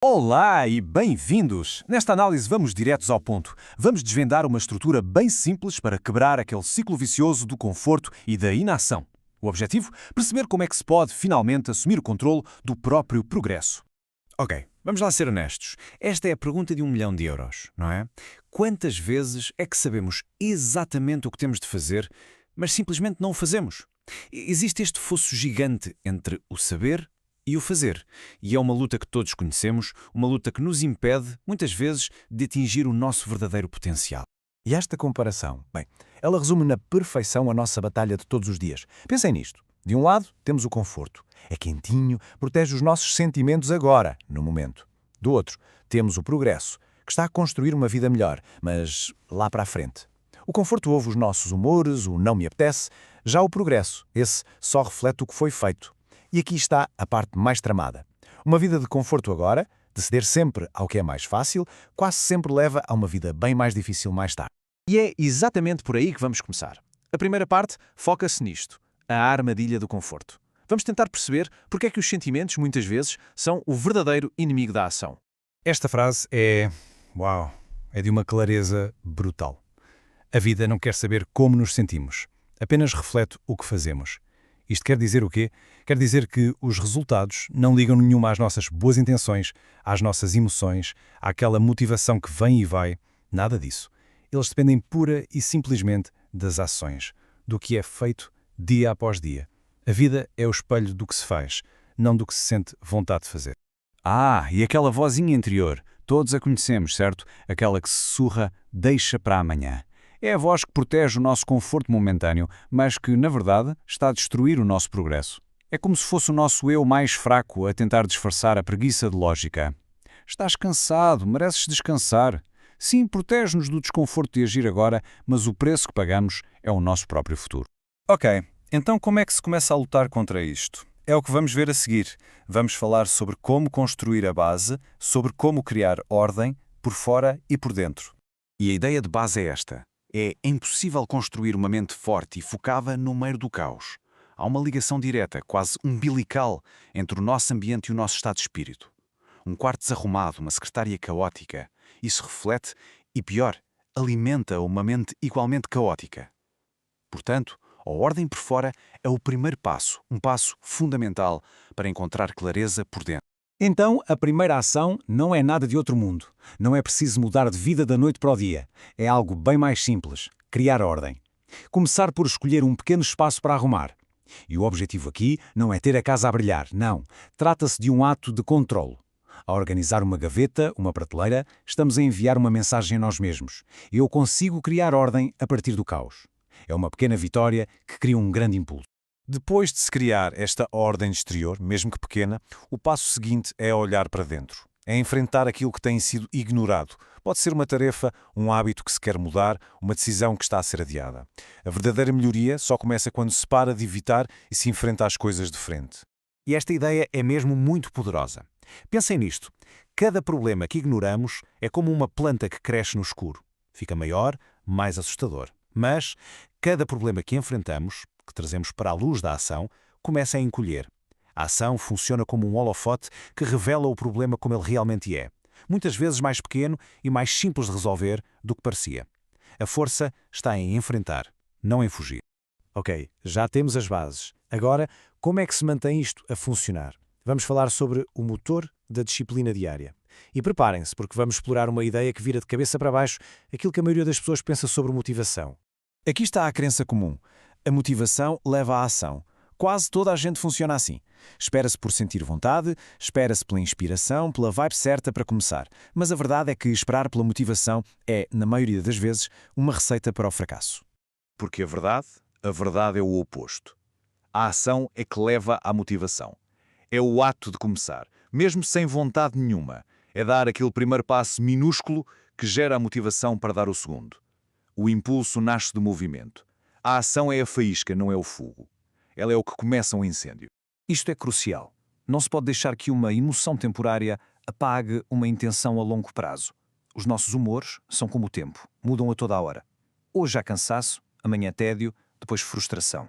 Olá e bem-vindos! Nesta análise vamos diretos ao ponto. Vamos desvendar uma estrutura bem simples para quebrar aquele ciclo vicioso do conforto e da inação. O objetivo? Perceber como é que se pode finalmente assumir o controle do próprio progresso. Ok, vamos lá ser honestos. Esta é a pergunta de 1 milhão de euros, não é? Quantas vezes é que sabemos exatamente o que temos de fazer, mas simplesmente não o fazemos? Existe este fosso gigante entre o saber e o fazer. E é uma luta que todos conhecemos, uma luta que nos impede, muitas vezes, de atingir o nosso verdadeiro potencial. E esta comparação, bem, ela resume na perfeição a nossa batalha de todos os dias. Pensem nisto. De um lado, temos o conforto. É quentinho, protege os nossos sentimentos agora, no momento. Do outro, temos o progresso, que está a construir uma vida melhor, mas lá para a frente. O conforto ouve os nossos humores, o não me apetece. Já o progresso, esse só reflete o que foi feito. E aqui está a parte mais tramada. Uma vida de conforto agora, de ceder sempre ao que é mais fácil, quase sempre leva a uma vida bem mais difícil mais tarde. E é exatamente por aí que vamos começar. A primeira parte foca-se nisto, a armadilha do conforto. Vamos tentar perceber porque é que os sentimentos, muitas vezes, são o verdadeiro inimigo da ação. Esta frase é de uma clareza brutal. A vida não quer saber como nos sentimos, apenas reflete o que fazemos. Isto quer dizer o quê? Quer dizer que os resultados não ligam nenhuma às nossas boas intenções, às nossas emoções, àquela motivação que vem e vai. Nada disso. Eles dependem pura e simplesmente das ações, do que é feito dia após dia. A vida é o espelho do que se faz, não do que se sente vontade de fazer. E aquela vozinha interior, todos a conhecemos, certo? Aquela que se sussurra, deixa para amanhã. É a voz que protege o nosso conforto momentâneo, mas que, na verdade, está a destruir o nosso progresso. É como se fosse o nosso eu mais fraco a tentar disfarçar a preguiça de lógica. Estás cansado, mereces descansar. Sim, protege-nos do desconforto de agir agora, mas o preço que pagamos é o nosso próprio futuro. Ok, então como é que se começa a lutar contra isto? É o que vamos ver a seguir. Vamos falar sobre como construir a base, sobre como criar ordem, por fora e por dentro. E a ideia de base é esta. É impossível construir uma mente forte e focada no meio do caos. Há uma ligação direta, quase umbilical, entre o nosso ambiente e o nosso estado de espírito. Um quarto desarrumado, uma secretária caótica. Isso reflete, e pior, alimenta uma mente igualmente caótica. Portanto, a ordem por fora é o primeiro passo, um passo fundamental para encontrar clareza por dentro. Então, a primeira ação não é nada de outro mundo. Não é preciso mudar de vida da noite para o dia. É algo bem mais simples: criar ordem. Começar por escolher um pequeno espaço para arrumar. E o objetivo aqui não é ter a casa a brilhar, não. Trata-se de um ato de controlo. Ao organizar uma gaveta, uma prateleira, estamos a enviar uma mensagem a nós mesmos. Eu consigo criar ordem a partir do caos. É uma pequena vitória que cria um grande impulso. Depois de se criar esta ordem exterior, mesmo que pequena, o passo seguinte é olhar para dentro. É enfrentar aquilo que tem sido ignorado. Pode ser uma tarefa, um hábito que se quer mudar, uma decisão que está a ser adiada. A verdadeira melhoria só começa quando se para de evitar e se enfrenta às coisas de frente. E esta ideia é mesmo muito poderosa. Pensem nisto. Cada problema que ignoramos é como uma planta que cresce no escuro. Fica maior, mais assustador. Mas cada problema que enfrentamos, que trazemos para a luz da ação, começa a encolher. A ação funciona como um holofote que revela o problema como ele realmente é. Muitas vezes mais pequeno e mais simples de resolver do que parecia. A força está em enfrentar, não em fugir. Ok, já temos as bases. Agora, como é que se mantém isto a funcionar? Vamos falar sobre o motor da disciplina diária. E preparem-se, porque vamos explorar uma ideia que vira de cabeça para baixo aquilo que a maioria das pessoas pensa sobre motivação. Aqui está a crença comum. A motivação leva à ação. Quase toda a gente funciona assim. Espera-se por sentir vontade, espera-se pela inspiração, pela vibe certa para começar. Mas a verdade é que esperar pela motivação é, na maioria das vezes, uma receita para o fracasso. Porque a verdade é o oposto. A ação é que leva à motivação. É o ato de começar, mesmo sem vontade nenhuma. É dar aquele primeiro passo minúsculo que gera a motivação para dar o segundo. O impulso nasce do movimento. A ação é a faísca, não é o fogo. Ela é o que começa um incêndio. Isto é crucial. Não se pode deixar que uma emoção temporária apague uma intenção a longo prazo. Os nossos humores são como o tempo, mudam a toda a hora. Hoje há cansaço, amanhã tédio, depois frustração.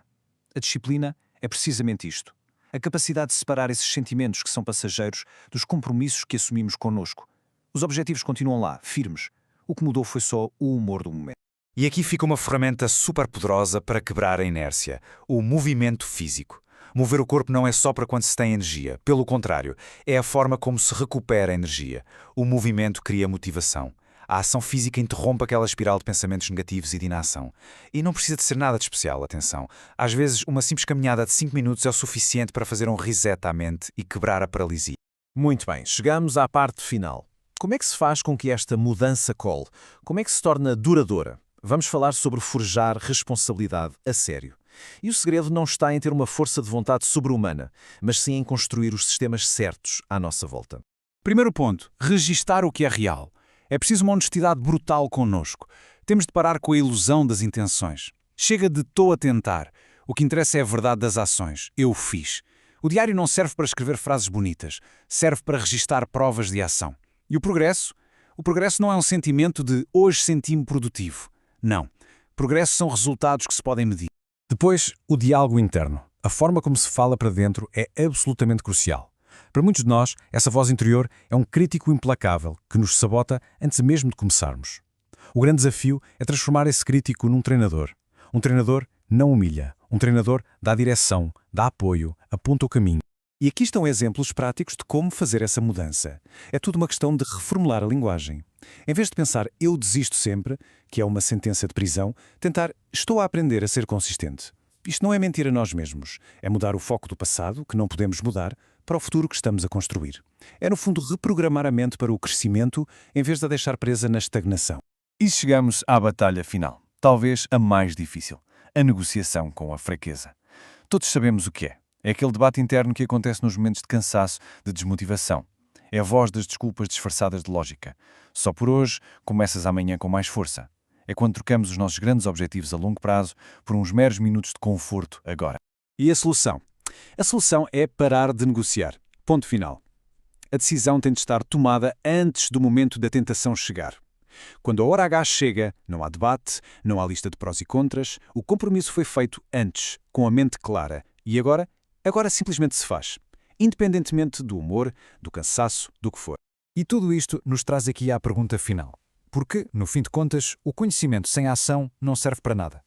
A disciplina é precisamente isto. A capacidade de separar esses sentimentos que são passageiros dos compromissos que assumimos connosco. Os objetivos continuam lá, firmes. O que mudou foi só o humor do momento. E aqui fica uma ferramenta super poderosa para quebrar a inércia, o movimento físico. Mover o corpo não é só para quando se tem energia, pelo contrário, é a forma como se recupera a energia. O movimento cria motivação. A ação física interrompe aquela espiral de pensamentos negativos e de inação. E não precisa de ser nada de especial, atenção. Às vezes, uma simples caminhada de 5 minutos é o suficiente para fazer um reset à mente e quebrar a paralisia. Muito bem, chegamos à parte final. Como é que se faz com que esta mudança cole? Como é que se torna duradoura? Vamos falar sobre forjar responsabilidade a sério. E o segredo não está em ter uma força de vontade sobre-humana, mas sim em construir os sistemas certos à nossa volta. Primeiro ponto, registar o que é real. É preciso uma honestidade brutal connosco. Temos de parar com a ilusão das intenções. Chega de "tô a tentar". O que interessa é a verdade das ações. Eu fiz. O diário não serve para escrever frases bonitas. Serve para registar provas de ação. E o progresso? O progresso não é um sentimento de "hoje senti-me produtivo". Não. Progresso são resultados que se podem medir. Depois, o diálogo interno. A forma como se fala para dentro é absolutamente crucial. Para muitos de nós, essa voz interior é um crítico implacável que nos sabota antes mesmo de começarmos. O grande desafio é transformar esse crítico num treinador. Um treinador não humilha. Um treinador dá direção, dá apoio, aponta o caminho. E aqui estão exemplos práticos de como fazer essa mudança. É tudo uma questão de reformular a linguagem. Em vez de pensar "eu desisto sempre", que é uma sentença de prisão, tentar "estou a aprender a ser consistente". Isto não é mentir a nós mesmos. É mudar o foco do passado, que não podemos mudar, para o futuro que estamos a construir. É, no fundo, reprogramar a mente para o crescimento, em vez de a deixar presa na estagnação. E chegamos à batalha final. Talvez a mais difícil. A negociação com a fraqueza. Todos sabemos o que é. É aquele debate interno que acontece nos momentos de cansaço, de desmotivação. É a voz das desculpas disfarçadas de lógica. Só por hoje, começas amanhã com mais força. É quando trocamos os nossos grandes objetivos a longo prazo por uns meros minutos de conforto agora. E a solução? A solução é parar de negociar. Ponto final. A decisão tem de estar tomada antes do momento da tentação chegar. Quando a hora H chega, não há debate, não há lista de prós e contras, o compromisso foi feito antes, com a mente clara. E agora? Agora simplesmente se faz. Independentemente do humor, do cansaço, do que for. E tudo isto nos traz aqui à pergunta final. Porque, no fim de contas, o conhecimento sem ação não serve para nada.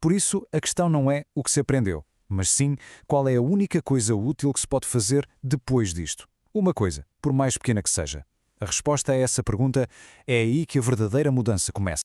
Por isso, a questão não é o que se aprendeu, mas sim qual é a única coisa útil que se pode fazer depois disto. Uma coisa, por mais pequena que seja. A resposta a essa pergunta é aí que a verdadeira mudança começa.